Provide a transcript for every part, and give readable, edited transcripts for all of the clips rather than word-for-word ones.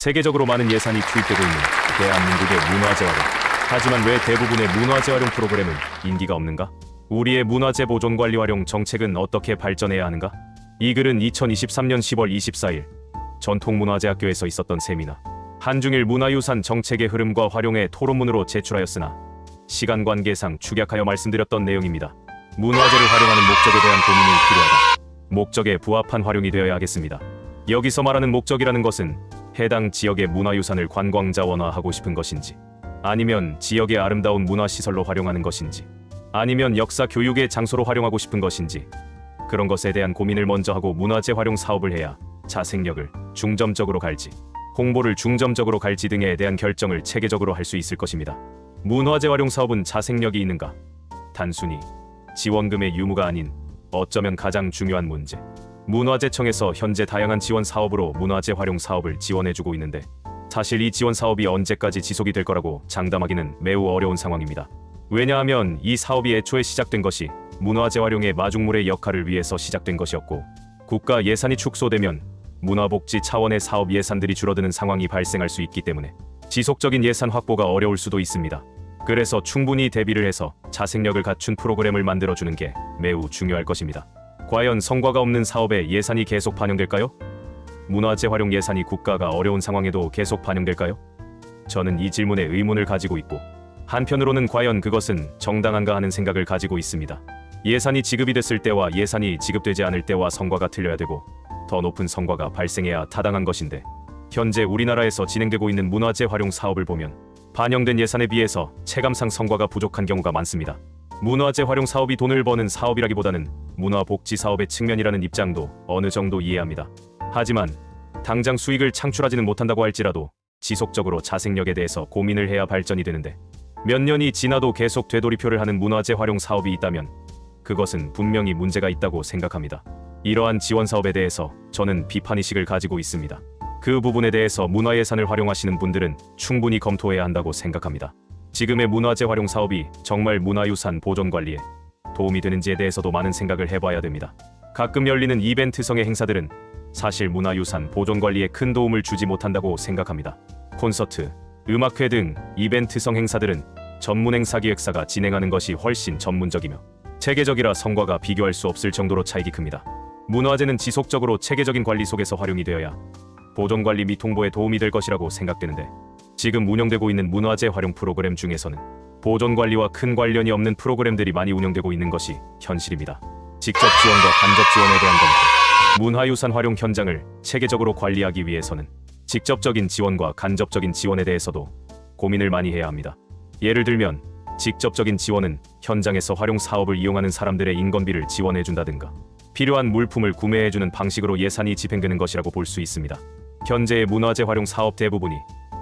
세계적으로 많은 예산이 투입되고 있는 대한민국의 문화재 활용. 하지만 왜 대부분의 문화재 활용 프로그램은 인기가 없는가? 우리의 문화재 보존 관리 활용 정책은 어떻게 발전해야 하는가? 이 글은 2023년 10월 24일 전통문화재학교에서 있었던 세미나 한중일 문화유산 정책의 흐름과 활용의 토론문으로 제출하였으나 시간 관계상 축약하여 말씀드렸던 내용입니다. 문화재를 활용하는 목적에 대한 고민이 필요하다. 목적에 부합한 활용이 되어야 하겠습니다. 여기서 말하는 목적이라는 것은 해당 지역의 문화유산을 관광자원화하고 싶은 것인지, 아니면 지역의 아름다운 문화시설로 활용하는 것인지, 아니면 역사 교육의 장소로 활용하고 싶은 것인지, 그런 것에 대한 고민을 먼저 하고 문화재 활용 사업을 해야 자생력을 중점적으로 갈지, 홍보를 중점적으로 갈지 등에 대한 결정을 체계적으로 할 수 있을 것입니다. 문화재 활용 사업은 자생력이 있는가? 단순히 지원금의 유무가 아닌 어쩌면 가장 중요한 문제. 문화재청에서 현재 다양한 지원 사업으로 문화재 활용 사업을 지원해주고 있는데, 사실 이 지원 사업이 언제까지 지속이 될 거라고 장담하기는 매우 어려운 상황입니다. 왜냐하면 이 사업이 애초에 시작된 것이 문화재 활용의 마중물의 역할을 위해서 시작된 것이었고, 국가 예산이 축소되면 문화복지 차원의 사업 예산들이 줄어드는 상황이 발생할 수 있기 때문에 지속적인 예산 확보가 어려울 수도 있습니다. 그래서 충분히 대비를 해서 자생력을 갖춘 프로그램을 만들어주는 게 매우 중요할 것입니다. 과연 성과가 없는 사업에 예산이 계속 반영될까요? 문화재 활용 예산이 국가가 어려운 상황에도 계속 반영될까요? 저는 이 질문에 의문을 가지고 있고, 한편으로는 과연 그것은 정당한가 하는 생각을 가지고 있습니다. 예산이 지급이 됐을 때와 예산이 지급되지 않을 때와 성과가 틀려야 되고, 더 높은 성과가 발생해야 타당한 것인데, 현재 우리나라에서 진행되고 있는 문화재 활용 사업을 보면 반영된 예산에 비해서 체감상 성과가 부족한 경우가 많습니다. 문화재 활용 사업이 돈을 버는 사업이라기보다는 문화복지 사업의 측면이라는 입장도 어느 정도 이해합니다. 하지만 당장 수익을 창출하지는 못한다고 할지라도 지속적으로 자생력에 대해서 고민을 해야 발전이 되는데, 몇 년이 지나도 계속 되돌이표를 하는 문화재 활용 사업이 있다면 그것은 분명히 문제가 있다고 생각합니다. 이러한 지원 사업에 대해서 저는 비판의식을 가지고 있습니다. 그 부분에 대해서 문화예산을 활용하시는 분들은 충분히 검토해야 한다고 생각합니다. 지금의 문화재 활용 사업이 정말 문화유산 보존 관리에 도움이 되는지에 대해서도 많은 생각을 해봐야 됩니다. 가끔 열리는 이벤트성의 행사들은 사실 문화유산 보존 관리에 큰 도움을 주지 못한다고 생각합니다. 콘서트, 음악회 등 이벤트성 행사들은 전문 행사 기획사가 진행하는 것이 훨씬 전문적이며 체계적이라 성과가 비교할 수 없을 정도로 차이가 큽니다. 문화재는 지속적으로 체계적인 관리 속에서 활용이 되어야 보존 관리 및 홍보에 도움이 될 것이라고 생각되는데, 지금 운영되고 있는 문화재 활용 프로그램 중에서는 보존 관리와 큰 관련이 없는 프로그램들이 많이 운영되고 있는 것이 현실입니다. 직접 지원과 간접 지원에 대한 검토. 문화유산 활용 현장을 체계적으로 관리하기 위해서는 직접적인 지원과 간접적인 지원에 대해서도 고민을 많이 해야 합니다. 예를 들면 직접적인 지원은 현장에서 활용 사업을 이용하는 사람들의 인건비를 지원해준다든가 필요한 물품을 구매해주는 방식으로 예산이 집행되는 것이라고 볼 수 있습니다. 현재의 문화재 활용 사업 대부분이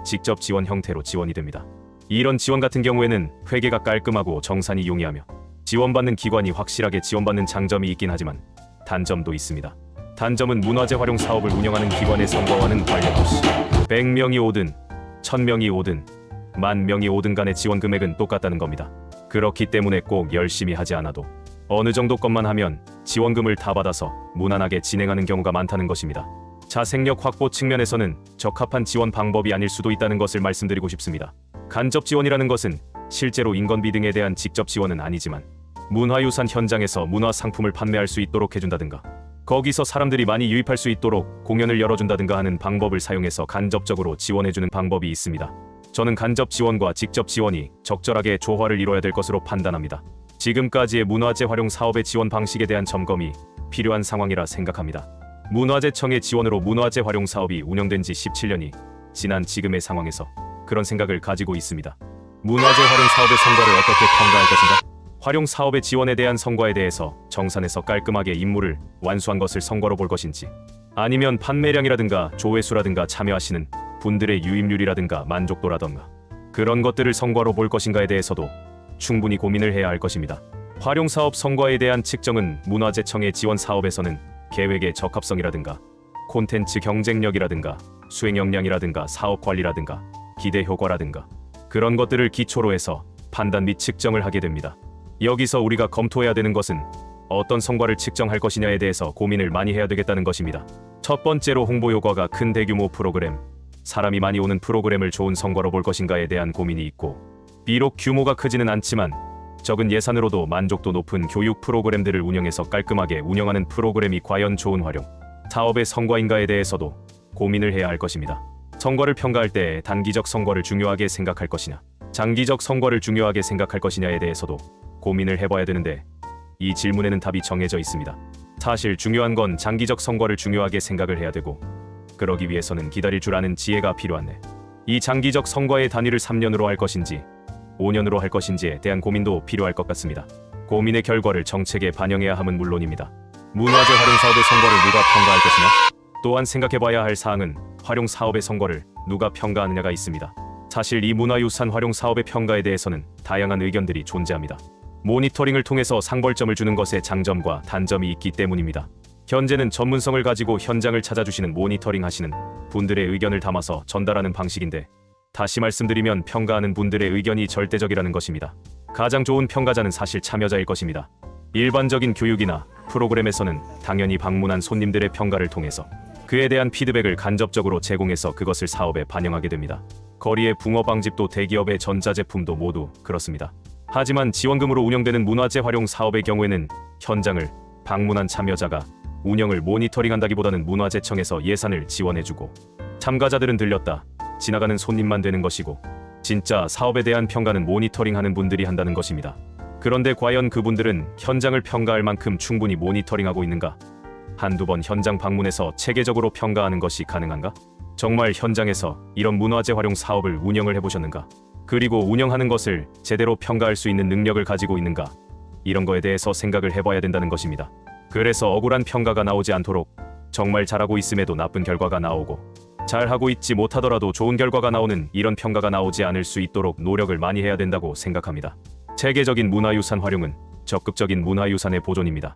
직접 지원 형태로 지원이 됩니다. 이런 지원 같은 경우에는 회계가 깔끔하고 정산이 용이하며 지원받는 기관이 확실하게 지원받는 장점이 있긴 하지만 단점도 있습니다. 단점은 문화재 활용 사업을 운영하는 기관의 성과와는 관련 없이 100명이 오든 1000명이 오든 10,000명이 오든 간의 지원 금액은 똑같다는 겁니다. 그렇기 때문에 꼭 열심히 하지 않아도 어느 정도 것만 하면 지원금을 다 받아서 무난하게 진행하는 경우가 많다는 것입니다. 자생력 확보 측면에서는 적합한 지원 방법이 아닐 수도 있다는 것을 말씀드리고 싶습니다. 간접 지원이라는 것은 실제로 인건비 등에 대한 직접 지원은 아니지만 문화유산 현장에서 문화상품을 판매할 수 있도록 해준다든가 거기서 사람들이 많이 유입할 수 있도록 공연을 열어준다든가 하는 방법을 사용해서 간접적으로 지원해주는 방법이 있습니다. 저는 간접 지원과 직접 지원이 적절하게 조화를 이뤄야 될 것으로 판단합니다. 지금까지의 문화재 활용 사업의 지원 방식에 대한 점검이 필요한 상황이라 생각합니다. 문화재청의 지원으로 문화재 활용 사업이 운영된 지 17년이 지난 지금의 상황에서 그런 생각을 가지고 있습니다. 문화재 활용 사업의 성과를 어떻게 평가할 것인가? 활용 사업의 지원에 대한 성과에 대해서 정산해서 깔끔하게 임무를 완수한 것을 성과로 볼 것인지, 아니면 판매량이라든가 조회수라든가 참여하시는 분들의 유입률이라든가 만족도라든가 그런 것들을 성과로 볼 것인가에 대해서도 충분히 고민을 해야 할 것입니다. 활용 사업 성과에 대한 측정은 문화재청의 지원 사업에서는 계획의 적합성이라든가 콘텐츠 경쟁력이라든가 수행 역량이라든가 사업 관리라든가 기대 효과라든가 그런 것들을 기초로 해서 판단 및 측정을 하게 됩니다. 여기서 우리가 검토해야 되는 것은 어떤 성과를 측정할 것이냐에 대해서 고민을 많이 해야 되겠다는 것입니다. 첫 번째로 홍보 효과가 큰 대규모 프로그램, 사람이 많이 오는 프로그램을 좋은 성과로 볼 것인가에 대한 고민이 있고, 비록 규모가 크지는 않지만 적은 예산으로도 만족도 높은 교육 프로그램들을 운영해서 깔끔하게 운영하는 프로그램이 과연 좋은 활용 사업의 성과인가에 대해서도 고민을 해야 할 것입니다. 성과를 평가할 때 단기적 성과를 중요하게 생각할 것이냐, 장기적 성과를 중요하게 생각할 것이냐에 대해서도 고민을 해봐야 되는데, 이 질문에는 답이 정해져 있습니다. 사실 중요한 건 장기적 성과를 중요하게 생각을 해야 되고, 그러기 위해서는 기다릴 줄 아는 지혜가 필요하네. 이 장기적 성과의 단위를 3년으로 할 것인지 5년으로 할 것인지에 대한 고민도 필요할 것 같습니다. 고민의 결과를 정책에 반영해야 함은 물론입니다. 문화재 활용 사업의 성과를 누가 평가할 것이냐? 또한 생각해봐야 할 사항은 활용 사업의 성과를 누가 평가하느냐가 있습니다. 사실 이 문화유산 활용 사업의 평가에 대해서는 다양한 의견들이 존재합니다. 모니터링을 통해서 상벌점을 주는 것에 장점과 단점이 있기 때문입니다. 현재는 전문성을 가지고 현장을 찾아주시는 모니터링 하시는 분들의 의견을 담아서 전달하는 방식인데, 다시 말씀드리면 평가하는 분들의 의견이 절대적이라는 것입니다. 가장 좋은 평가자는 사실 참여자일 것입니다. 일반적인 교육이나 프로그램에서는 당연히 방문한 손님들의 평가를 통해서 그에 대한 피드백을 간접적으로 제공해서 그것을 사업에 반영하게 됩니다. 거리의 붕어빵집도 대기업의 전자제품도 모두 그렇습니다. 하지만 지원금으로 운영되는 문화재 활용 사업의 경우에는 현장을 방문한 참여자가 운영을 모니터링한다기보다는 문화재청에서 예산을 지원해주고, 참가자들은 들렸다 지나가는 손님만 되는 것이고, 진짜 사업에 대한 평가는 모니터링하는 분들이 한다는 것입니다. 그런데 과연 그분들은 현장을 평가할 만큼 충분히 모니터링하고 있는가? 한두 번 현장 방문해서 체계적으로 평가하는 것이 가능한가? 정말 현장에서 이런 문화재 활용 사업을 운영을 해보셨는가? 그리고 운영하는 것을 제대로 평가할 수 있는 능력을 가지고 있는가? 이런 거에 대해서 생각을 해봐야 된다는 것입니다. 그래서 억울한 평가가 나오지 않도록, 정말 잘하고 있음에도 나쁜 결과가 나오고, 잘하고 있지 못하더라도 좋은 결과가 나오는 이런 평가가 나오지 않을 수 있도록 노력을 많이 해야 된다고 생각합니다. 체계적인 문화유산 활용은 적극적인 문화유산의 보존입니다.